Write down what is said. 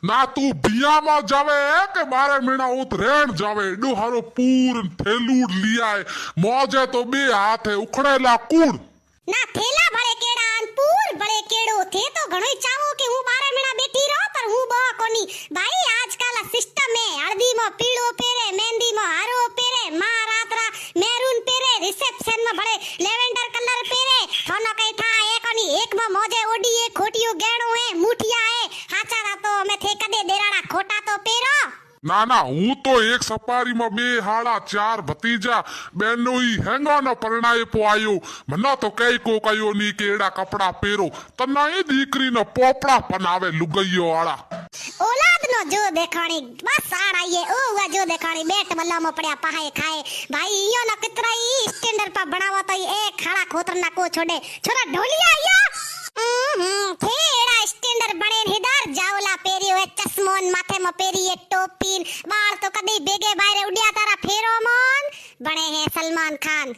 ना तू बिया में जावे के मारे मीणा उतरेण जावे एडो हारो पूर थेलूड लिया है मौजे तो बे हाथ है उखड़ेला कूड़ ના થેલા ભળે કેડા અન પૂર ભળે કેડો થે તો ઘણોય ચાવો કે હું 12 મહિના બેઠી રહો પર હું બહ કોની ભાઈ આજકાલ આ સિસ્ટમ હે હળદી માં પીળો પહેરે મહેંદી માં હારો પહેરે માં રાતરા મેરૂન પહેરે રિસેપ્શન માં ભળે લેવેન્ડર કલર પહેરે થોનો કઈ થા એ કોની એક માં મોજે ઓડી એ ખોટિયું ગેણું હે મુઠિયા હે હાચારા તો અમે થે કદે દેરાડા ખોટા તો પહેરો ना ना हूँ तो एक सपारी में बे हाड़ा चार भतीजा बहनों ही हैंगा न परणाए पोआयो मना तो कई को कयो नी केड़ा कपड़ा पेरो तना ये दीकरी न पोपड़ा पनावे लुगइयो वाला औलाद नो जो देखाणी बस आड़ा ये ओ हुआ जो देखाणी बेट बल्ला में पड़या पाए खाए भाई इयो न कितरा ही स्टैंडर्ड पर बनावा तो एक खाड़ा खोतर ना को छोड़े छोरा ढोलिया या थेड़ा स्टैंडर्ड बने हिदार जावला पेरियो है चश्मोन माथे में पेरी एक टोपीन बाल तो कदी बेगे बाहर उड़िया तारा फेरोमोन बने हैं सलमान खान।